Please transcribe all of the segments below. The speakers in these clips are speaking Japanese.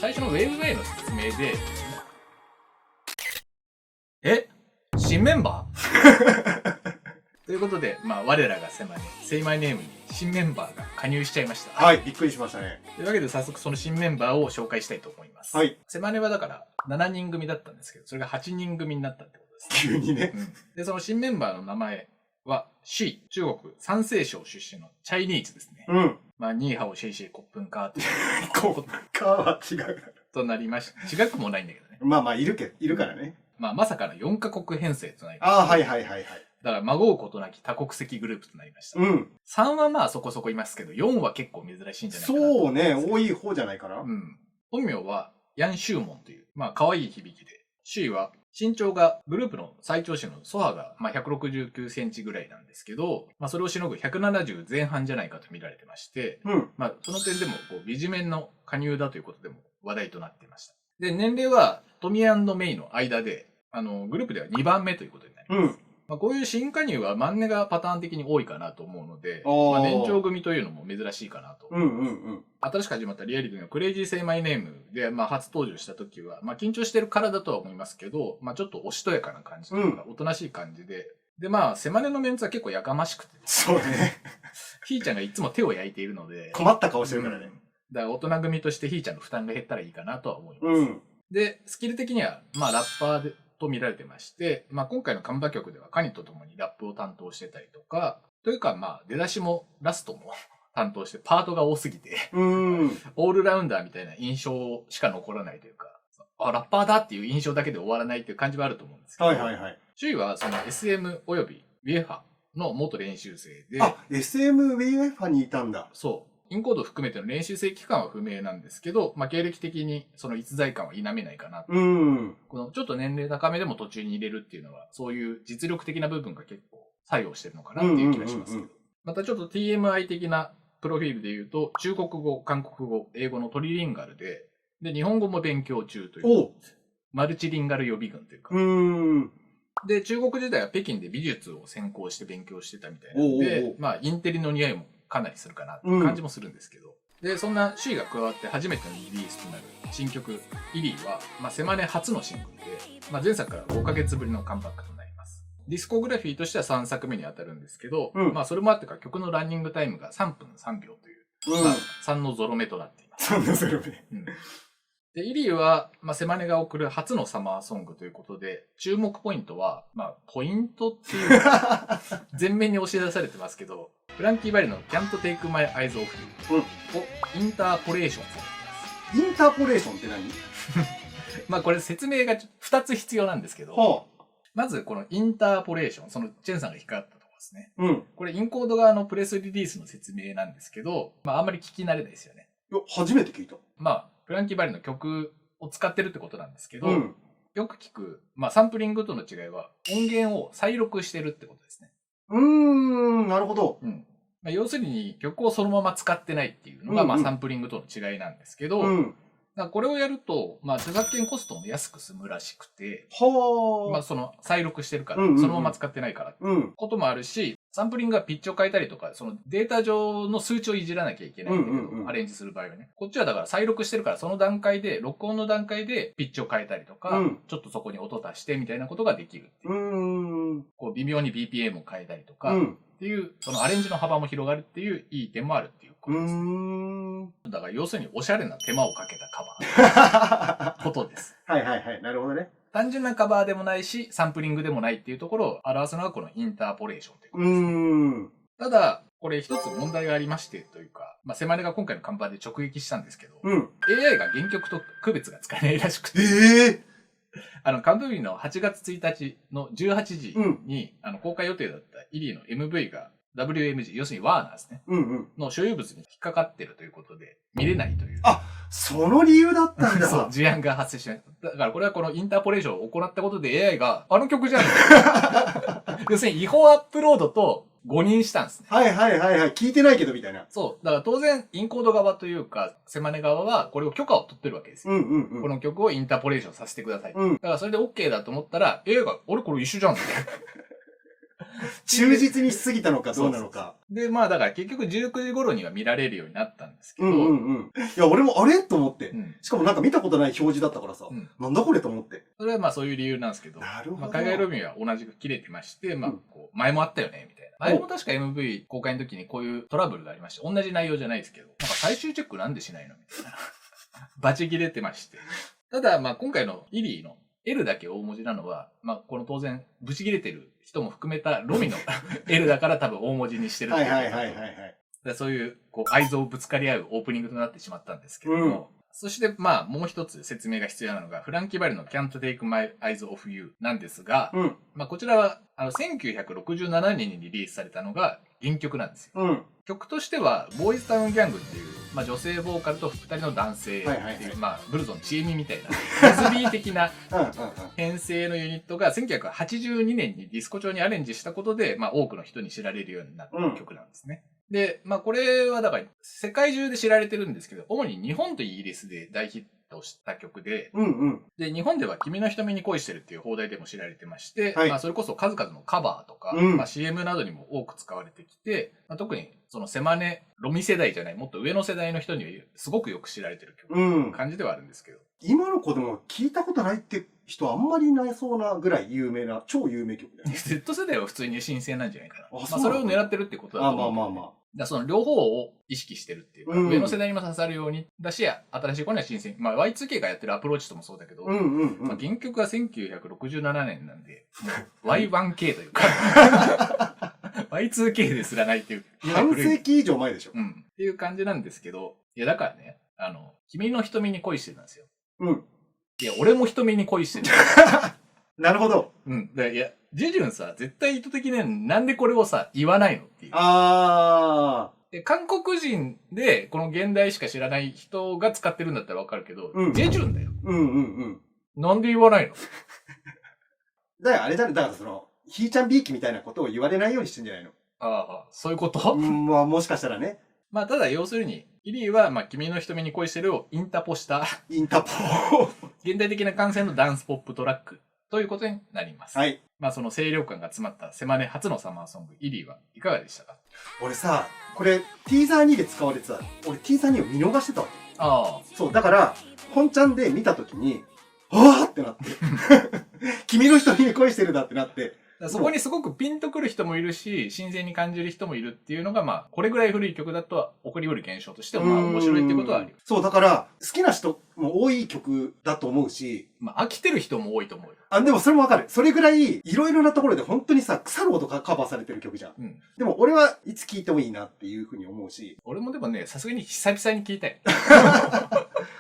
最初のウェーブウェイの説明で、新メンバーということで、我らがセイマイネームに新メンバーが加入しちゃいました。はい、びっくりしましたね。というわけで早速その新メンバーを紹介したいと思います。はい。セマネはだから7人組だったんですけど、それが8人組になったってことですね。急にね。で、その新メンバーの名前は、中国山西省出身のチャイニーズですね。ニーハオシェイシェイコップンカーってコップンカーは違う。となりました。違くもないんだけどね。いるからね。まさかの4カ国編成となりました。はいはいはいはい。だから、孫うことなき多国籍グループとなりました。3はそこそこいますけど、4は結構珍しいんじゃないかな。そうね、多い方じゃないかな。本名は、ヤン・シューモンという、可愛い響きで、周囲は、身長が、グループの最長身のソハが、169センチぐらいなんですけど、それをしのぐ170前半じゃないかと見られてまして、その点でも、美ジメンの加入だということでも話題となっていました。で、年齢は、トミー&メイの間で、グループでは2番目ということになります。こういう新加入はマンネがパターン的に多いかなと思うので、年長組というのも珍しいかなと。新しく始まったリアリティのクレイジーセイマイネームで、初登場した時は、緊張してるからだとは思いますけど、ちょっとおしとやかな感じというか、おとなしい感じで、で、セマネのメンツは結構やかましくて。そうね。ひーちゃんがいつも手を焼いているので。困った顔してるからね。だから大人組としてひーちゃんの負担が減ったらいいかなとは思います。で、スキル的には、ラッパーで、と見られてまして、今回のカンバ曲ではカニと共にラップを担当してたりとか、というか出だしもラストも担当してパートが多すぎて、オールラウンダーみたいな印象しか残らないというか、ラッパーだっていう印象だけで終わらないっていう感じはあると思うんですけど、周囲はその SM およびウィエファの元練習生で、SM ウィエファにいたんだ。そう。インコードを含めての練習生期間は不明なんですけど、経歴的にその逸材感は否めないかな。このちょっと年齢高めでも途中に入れるっていうのは、そういう実力的な部分が結構作用してるのかなっていう気がしますけど。またちょっと TMI 的なプロフィールで言うと、中国語、韓国語、英語のトリリンガルで、日本語も勉強中という、マルチリンガル予備軍というか。で、中国時代は北京で美術を専攻して勉強してたみたいなので、インテリの匂いもかなりするかなっていう感じもするんですけど。で、そんなシーが加わって初めてのリリースとなる新曲、イリーは、セマネ初のシングルで、前作から5ヶ月ぶりのカムバックとなります。ディスコグラフィーとしては3作目に当たるんですけど、それもあってか曲のランニングタイムが3分3秒という、3のゾロ目となっています。3のゾロ目。で、イリーは、セマネが送る初のサマーソングということで、注目ポイントは、ポイントっていうか、前面に押し出されてますけど、フランキー・バリの Can't Take My Eyes Off You をインターポレーションされてます。インターポレーションって何？これ説明が2つ必要なんですけど、まずこのインターポレーション、そのチェンさんが引っかかったところですね。これインコード側のプレスリリースの説明なんですけど、あんまり聞き慣れないですよね。初めて聞いた。フランキー・バリの曲を使ってるってことなんですけど、よく聞く、サンプリングとの違いは音源を再録してるってことですね。なるほど。要するに曲をそのまま使ってないっていうのが、サンプリングとの違いなんですけど、これをやると、著作権コストも安く済むらしくて、その再録してるから、そのまま使ってないからってこともあるし、サンプリングがピッチを変えたりとか、そのデータ上の数値をいじらなきゃいけないんだけど、アレンジする場合はね。こっちはだから再録してるから、その段階で、録音の段階でピッチを変えたりとか、ちょっとそこに音足してみたいなことができるっていう。微妙に BPM を変えたりとか、っていう、そのアレンジの幅も広がるっていういい点もあるっていうことですね。だから要するにおしゃれな手間をかけたカバー。ことです。はいはいはい。なるほどね。単純なカバーでもないし、サンプリングでもないっていうところを表すのがこのインターポレーションということですね。ただ、これ一つ問題がありましてというか、セマネが今回のカンパで直撃したんですけど、AI が原曲と区別がつかないらしくて、カンプビの8月1日の18時に、公開予定だったイリーの MV が WMG、要するにワーナーですね。の所有物に引っかかってるということで、見れないという。その理由だったんだ。そう、事案が発生しない。だからこれはこのインターポレーションを行ったことで AI が、あの曲じゃん。要するに違法アップロードと誤認したんですね。聞いてないけどみたいな。そう。だから当然、インコード側というか、セマネ側はこれを許可を取ってるわけですよ。この曲をインターポレーションさせてください。だからそれで OK だと思ったら、AI が、俺これ一緒じゃんって。忠実にしすぎたのかどうなのか。で、まあだから結局19時頃には見られるようになったんですけど。いや、俺もあれと思って。しかもなんか見たことない表示だったからさ。なんだこれと思って。それはまあそういう理由なんですけど。なるほど。まあ海外ロビンは同じく切れてまして、まあこう、前もあったよね、みたいな。前も確か MV 公開の時にこういうトラブルがありまして、同じ内容じゃないですけど、なんか最終チェックなんでしないのみたいな。バチ切れてまして。ただ、まあ今回のイリーの L だけ大文字なのは、まあこの当然、ブチ切れてる人も含めたロミの L だから多分大文字にしてるっていう。はい。そういう、こう、愛憎をぶつかり合うオープニングとなってしまったんですけども、そしてまあもう一つ説明が必要なのが、フランキー・バレの Can't Take My Eyes Off You なんですが、まあこちらは、1967年にリリースされたのが原曲なんですよ。曲としては、ボーイズタウンギャングっていう、まあ女性ボーカルと2人の男性っていう、まあブルゾンチエミみたいな、レズビー的な編成のユニットが1982年にディスコ調にアレンジしたことで、まあ多くの人に知られるようになった曲なんですね。で、まあこれはだから世界中で知られてるんですけど、主に日本とイギリスで大ヒットした曲で、で、日本では君の瞳に恋してるっていう放題でも知られてまして、まあそれこそ数々のカバーとか、まあ CM などにも多く使われてきて、まあ、特にそのセマネ、ロミ世代じゃない、もっと上の世代の人にはすごくよく知られてる曲の感じではあるんですけど。今の子でも聞いたことないって人あんまりいないそうなぐらい有名な、超有名曲だよね。Z 世代は普通に新鮮なんじゃないかな。まあそれを狙ってるってことだと思う。まあ。だその両方を意識してるっていうか、上の世代にも刺さるようにだし、新しい子には新鮮。まあ Y2K がやってるアプローチともそうだけど、まあ原曲は1967年なんで、もう Y1K というか、Y2K ですらないっていう。半世紀以上前でしょ。っていう感じなんですけど、いやだからね、君の瞳に恋してるんですよ。いや、俺も瞳に恋してる。なるほど。いや、ジェジュンさ、絶対意図的になんでこれをさ、言わないのっていう。で韓国人で、この現代しか知らない人が使ってるんだったらわかるけど、ジェジュンだよ。なんで言わないのだからあれだね、だからその、ひーちゃんびいきみたいなことを言われないようにしてんじゃないの？そういうことまあもしかしたらね。まあただ要するに、イリーは、まあ君の瞳に恋してるをインタポした。インタポ現代的な感性のダンスポップトラックということになります。はい。まあその清涼感が詰まったセマネ初のサマーソング、イリーはいかがでしたか？俺さ、これ、ティーザー2で使われてた。俺ティーザー2を見逃してたわけ。そう、だから、本ちゃんで見たときに、あーってなって。君の瞳に恋してるだってなって。そこにすごくピンとくる人もいるし、新鮮に感じる人もいるっていうのが、まあ、これぐらい古い曲だとは起こりうる現象としても、まあ、面白いってことはある。そう、だから、好きな人も多い曲だと思うし、まあ、飽きてる人も多いと思うよ。でもそれもわかる。それぐらい、いろいろなところで本当にさ、腐るほどカバーされてる曲じゃん。でも、俺はいつ聴いてもいいなっていうふうに思うし。俺もでもね、さすがに久々に聴いたい。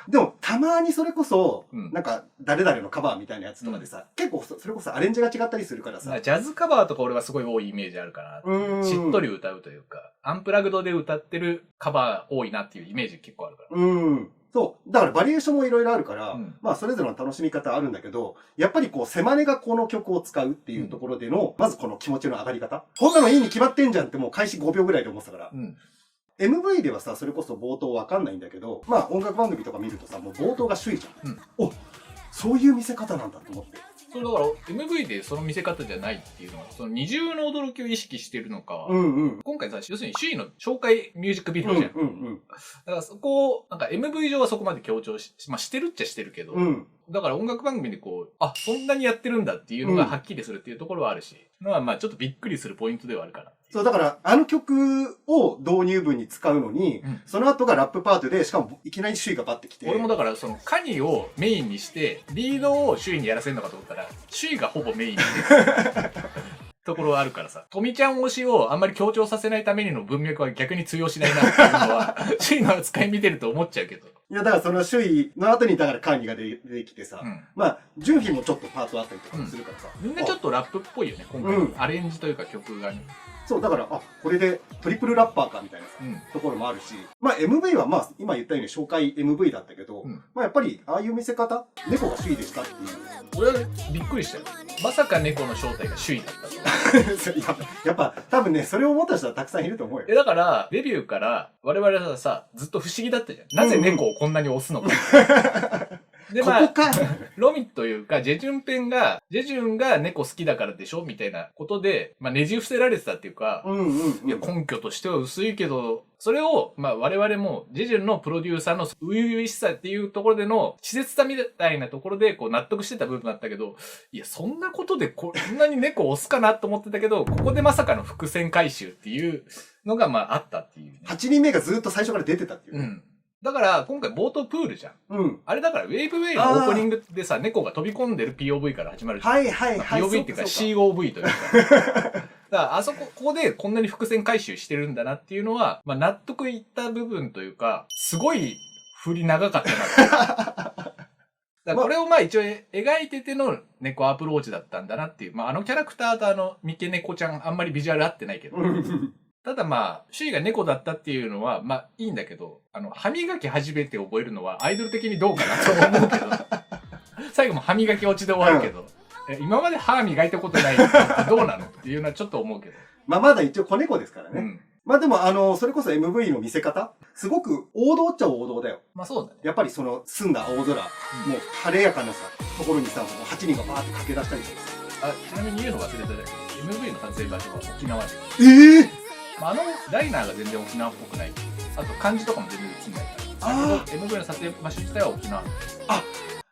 でも、たまにそれこそ、なんか、誰々のカバーみたいなやつとかでさ、結構それこそアレンジが違ったりするからさ。ジャズカバーとか俺はすごい多いイメージあるかな。しっとり歌うというか、アンプラグドで歌ってるカバー多いなっていうイメージ結構あるから。そう。だからバリエーションもいろいろあるから、まあそれぞれの楽しみ方あるんだけど、やっぱりこう、セマネがこの曲を使うっていうところでの、まずこの気持ちの上がり方。こんなのいいに決まってんじゃんってもう開始5秒ぐらいで思ってたから。MV ではさ、それこそ冒頭わかんないんだけど、まあ音楽番組とか見るとさ、もう冒頭が首位じゃん。お、そういう見せ方なんだと思って。そうだから MV でその見せ方じゃないっていうのは、その二重の驚きを意識してるのか、今回さ、要するに首位の紹介ミュージックビデオじゃん。だからそこを、なんか MV 上はそこまで強調まあしてるっちゃしてるけど、だから音楽番組でこう、そんなにやってるんだっていうのがはっきりするっていうところはあるし、まあちょっとびっくりするポイントではあるかな。そう、だからあの曲を導入部に使うのに、その後がラップパートで、しかもいきなり首位がバッてきて。俺もだからそのカニをメインにして、リードを首位にやらせるのかと思ったら、首位がほぼメインで。ところはあるからさ。富ちゃん推しをあんまり強調させないためにの文脈は逆に通用しないなっていうのは、首位の扱い見てると思っちゃうけど。いや、だからその首位の後にだからカーニが出てきてさ、まあ、順位もちょっとパートあったりとかするからさ。みんなちょっとラップっぽいよね、今回。アレンジというか曲がね。そう、だから、これでトリプルラッパーかみたいなさ、ところもあるし、まあ MV はまあ、今言ったように紹介 MV だったけど、まあやっぱり、ああいう見せ方、猫が首位でしたっていう。俺はびっくりしたよ。まさか猫の正体が首位だったと。やっぱ、多分ね、それを思った人はたくさんいると思うよ。だから、デビューから我々はさ、ずっと不思議だったじゃん。なぜ猫をこんなに押すのか。で、まあ、ロミというか、ジェジュンが猫好きだからでしょみたいなことで、まあねじ伏せられてたっていうか、いや根拠としては薄いけど、それを、まあ我々も、ジェジュンのプロデューサーの初々しさっていうところでの、稚拙さみたいなところで、こう納得してた部分だったけど、いや、そんなことでこんなに猫を押すかなと思ってたけど、ここでまさかの伏線回収っていうのが、まああったっていう、ね。8人目がずっと最初から出てたっていう、ね。だから、今回冒頭プールじゃん。あれだから、ウェイブウェイのオープニングでさ、猫が飛び込んでる POV から始まるじゃん。POV っていうか COV というか。だからあそこ、ここでこんなに伏線回収してるんだなっていうのは、まあ納得いった部分というか、すごい振り長かったなって。だこれをまあ一応描いてての猫アプローチだったんだなっていう。まあキャラクターと三毛猫ちゃんあんまりビジュアル合ってないけど。ただまあ、周囲が猫だったっていうのは、まあいいんだけど、歯磨き初めて覚えるのはアイドル的にどうかなと思うけど、最後も歯磨き落ちで終わるけど、今まで歯磨いたことないってどうなのっていうのはちょっと思うけど。まあまだ一応子猫ですからね。まあでもそれこそ MV の見せ方すごく王道っちゃ王道だよ。まあそうだね。やっぱりその澄んだ青空、もう晴れやかなさ、ところにさ、8人がバーって駆け出したりとかさ。ちなみに言うの忘れてたけど、MV の撮影場所は沖縄です。まあダイナーが全然沖縄っぽくない。あと漢字とかも全然映んないから。MV の撮影場所自体は沖縄です。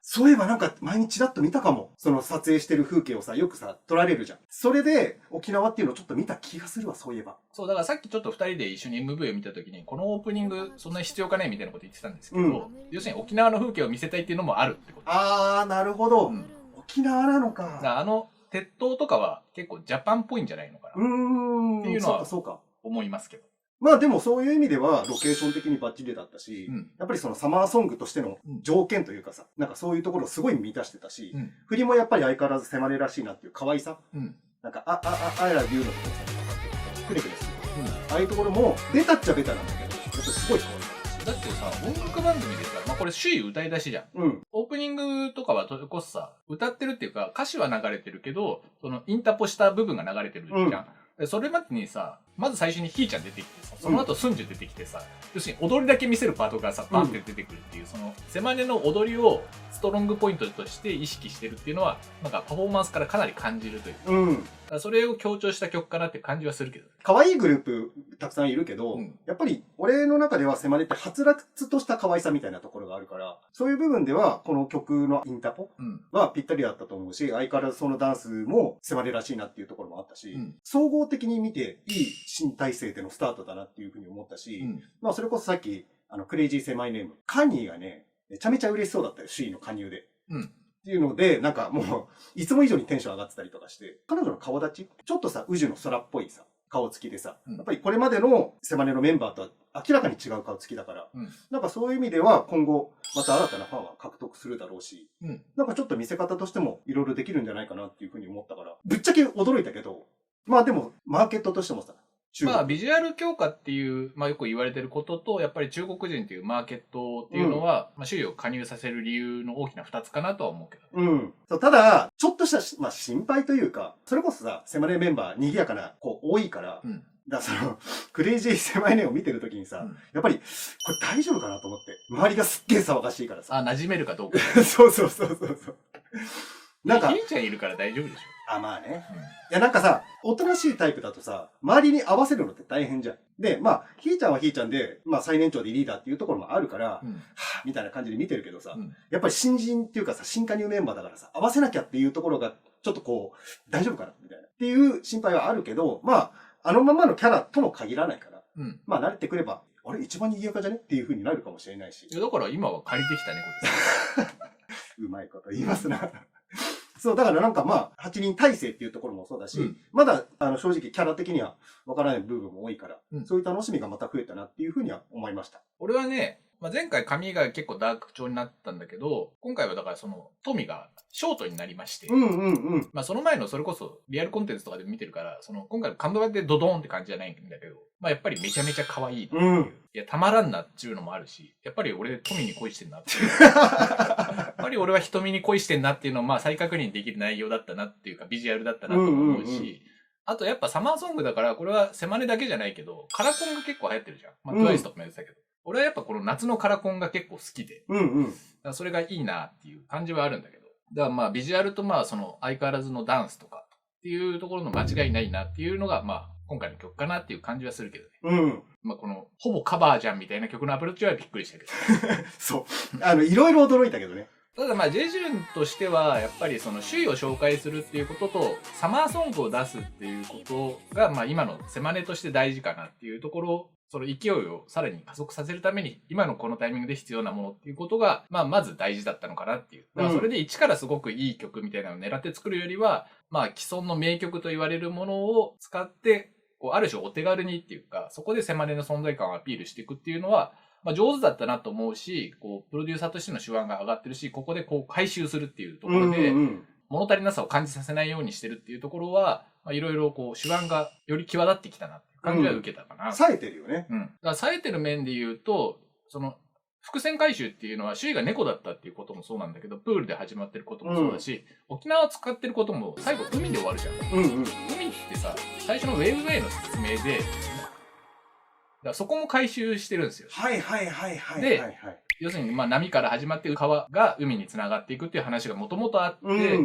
そういえばなんか前にチラッと見たかも。その撮影してる風景をさ、よくさ、撮られるじゃん。それで沖縄っていうのをちょっと見た気がするわ、そういえば。そう、だからさっきちょっと2人で一緒に MV を見たときに、このオープニングそんなに必要かねみたいなこと言ってたんですけど、要するに沖縄の風景を見せたいっていうのもあるってこと。なるほど。沖縄なのか。鉄塔とかは結構ジャパンっぽいんじゃないのかな。っていうのは思いますけど。まあでもそういう意味ではロケーション的にバッチリだったし、やっぱりそのサマーソングとしての条件というかさ、なんかそういうところをすごい満たしてたし、振りもやっぱり相変わらず迫れらしいなっていう可愛さ、なんかあら言うのとかさ、くねくねする。ああいうところもベタっちゃベタなんだけど、やっぱりすごい可愛い。だってさ、音楽番組ですから、まあこれ首位歌い出しじゃん。オープニングとかはそれこそさ、歌ってるっていうか歌詞は流れてるけど、そのインタポした部分が流れてるじゃん。それまでにさ、まず最初にひーちゃん出てきてさ、その後スンジュ出てきてさ、要するに踊りだけ見せるパートがさ、パンって出てくるっていう、その、セマネの踊りをストロングポイントとして意識してるっていうのは、なんかパフォーマンスからかなり感じるというか、それを強調した曲かなって感じはするけど。可愛いグループたくさんいるけど、やっぱり俺の中ではセマネってはつらつとした可愛さみたいなところがあるから、そういう部分ではこの曲のインタポはぴったりだったと思うし、相変わらずそのダンスもセマネらしいなっていうところもあったし、総合的に見ていい新体制でのスタートだなっていうふうに思ったし、まあそれこそさっきクレイジーセマイネーム、カニーがね、めちゃめちゃ嬉しそうだったよ、首位の加入で。っていうので、なんかもう、いつも以上にテンション上がってたりとかして、彼女の顔立ちちょっとさ、宇治の空っぽいさ、顔つきでさ、やっぱりこれまでのセマネのメンバーとは明らかに違う顔つきだから、なんかそういう意味では今後、また新たなファンは獲得するだろうし、なんかちょっと見せ方としてもいろいろできるんじゃないかなっていうふうに思ったから、ぶっちゃけ驚いたけど、まあでも、マーケットとしてもさ、まあ、ビジュアル強化っていう、まあよく言われてることと、やっぱり中国人っていうマーケットっていうのは、まあ周囲を加入させる理由の大きな2つかなとは思うけど。そう、ただ、ちょっとした、まあ心配というか、それこそさ、セマネメンバー賑やかな子多いから、だからその、クレイジーセマイネを見てるときにさ、やっぱり、これ大丈夫かなと思って。周りがすっげえ騒がしいからさ。馴染めるかどうか。そう。なんか。ひーちゃんいるから大丈夫でしょ。まあね。いやなんかさ、おとなしいタイプだとさ、周りに合わせるのって大変じゃん。で、まあ、ひーちゃんはひーちゃんで、まあ最年長でリーダーっていうところもあるから、みたいな感じで見てるけどさ、やっぱり新人っていうかさ、新加入メンバーだからさ、合わせなきゃっていうところが、ちょっとこう、大丈夫かなみたいな。っていう心配はあるけど、まあ、あのままのキャラとも限らないから、まあ慣れてくれば、あれ一番賑やかじゃねっていう風になるかもしれないし。いやだから今は借りてきた猫です。うまいこと言いますな。そう、だからなんかまあ、8人体制っていうところもそうだし、まだ、正直キャラ的にはわからない部分も多いから、そういう楽しみがまた増えたなっていうふうには思いました。俺はね、まあ、前回髪が結構ダーク調になったんだけど、今回はだからその、富がショートになりまして、まあその前のそれこそリアルコンテンツとかで見てるから、その今回のカンドラでドドーンって感じじゃないんだけど、まあやっぱりめちゃめちゃ可愛いっていう、いやたまらんなっていうのもあるし、やっぱり俺富に恋してんなっていう。やっぱり俺は瞳に恋してんなっていうのをまあ再確認できる内容だったなっていうかビジュアルだったなと思うし、あとやっぱサマーソングだからこれはセマネだけじゃないけど、カラコンが結構流行ってるじゃん。まあ TWICE とかもやってたけど。俺はやっぱこの夏のカラコンが結構好きで、それがいいなっていう感じはあるんだけど、だからまあビジュアルとまあその相変わらずのダンスとかっていうところの間違いないなっていうのがまあ今回の曲かなっていう感じはするけどね。うん。まあこのほぼカバーじゃんみたいな曲のアプローチはびっくりしたけど。そう。いろいろ驚いたけどね。ただまあジェジュンとしてはやっぱりその首位を紹介するっていうこととサマーソングを出すっていうことがまあ今のセマネとして大事かなっていうところ、その勢いをさらに加速させるために今のこのタイミングで必要なものっていうことがまあまず大事だったのかなっていう。だからそれで一からすごくいい曲みたいなのを狙って作るよりはまあ既存の名曲と言われるものを使ってこうある種お手軽にっていうかそこでセマネの存在感をアピールしていくっていうのはまあ上手だったなと思うし、こう、プロデューサーとしての手腕が上がってるし、ここでこう回収するっていうところで、物足りなさを感じさせないようにしてるっていうところは、まあいろいろこう、手腕がより際立ってきたなっていう感じは受けたかな。冴えてるよね。うん。だから冴えてる面で言うと、その、伏線回収っていうのは、周囲が猫だったっていうこともそうなんだけど、プールで始まってることもそうだし、沖縄を使ってることも最後海で終わるじゃん。海ってさ、最初のウェーブウェイの説明で、だからそこも回収してるんですよ。はいはいはいはい。で、要するにまあ波から始まって川が海に繋がっていくっていう話がもともとあって、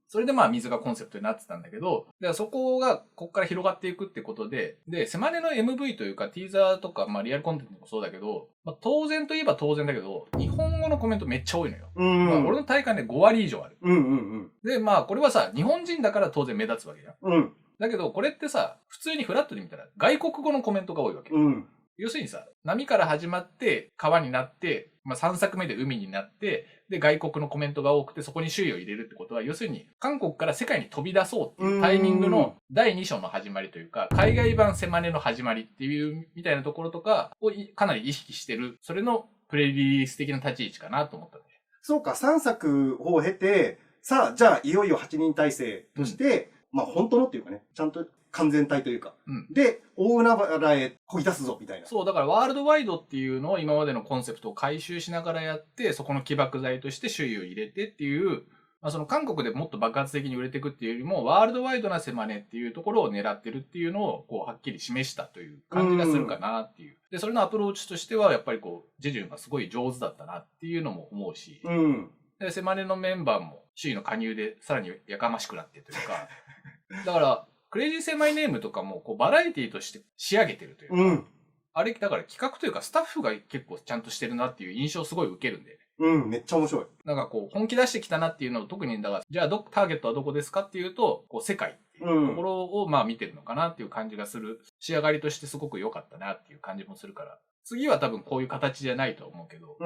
それでまあ水がコンセプトになってたんだけど、でそこがここから広がっていくってことで、で、セマネの MV というかティーザーとかまあリアルコンテンツもそうだけど、まあ、当然といえば当然だけど、日本語のコメントめっちゃ多いのよ。まあ、俺の体感で5割以上ある。で、まあこれはさ、日本人だから当然目立つわけじゃん。だけど、これってさ、普通にフラットで見たら外国語のコメントが多いわけ。要するにさ、波から始まって川になって、まあ3作目で海になって、で外国のコメントが多くてそこに周囲を入れるってことは、要するに韓国から世界に飛び出そうっていうタイミングの第2章の始まりというか、海外版セマネの始まりっていうみたいなところとかをかなり意識してる、それのプレリリース的な立ち位置かなと思ったね。そうか、3作を経て、さあ、じゃあいよいよ8人体制として、まあ本当のっていうかね、ちゃんと完全体というか。で、大海原へ漕ぎ出すぞ、みたいな。そう、だからワールドワイドっていうのを今までのコンセプトを回収しながらやって、そこの起爆剤として周囲を入れてっていう、まあその韓国でもっと爆発的に売れていくっていうよりも、ワールドワイドなセマネっていうところを狙ってるっていうのを、こう、はっきり示したという感じがするかなっていう。で、それのアプローチとしては、やっぱりこう、ジェジュンがすごい上手だったなっていうのも思うし、で、セマネのメンバーも周囲の加入でさらにやかましくなってというか、だから、クレイジーセイマイネームとかもこうバラエティとして仕上げてるというか、あれ、だから企画というかスタッフが結構ちゃんとしてるなっていう印象をすごい受けるんで、ね。めっちゃ面白い。なんかこう本気出してきたなっていうのを特に、だから、じゃあターゲットはどこですかっていうと、こう世界っていうところをまあ見てるのかなっていう感じがする。仕上がりとしてすごく良かったなっていう感じもするから、次は多分こういう形じゃないと思うけど、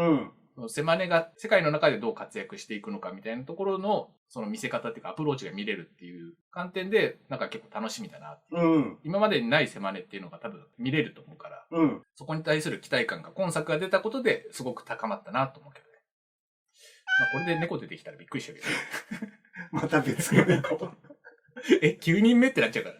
セマネが世界の中でどう活躍していくのかみたいなところのその見せ方っていうかアプローチが見れるっていう観点でなんか結構楽しみだなっていう、今までにないセマネっていうのが多分見れると思うから、そこに対する期待感が今作が出たことですごく高まったなと思うけどね。まあこれで猫出てきたらびっくりしたけどまた別の猫9人目ってなっちゃうから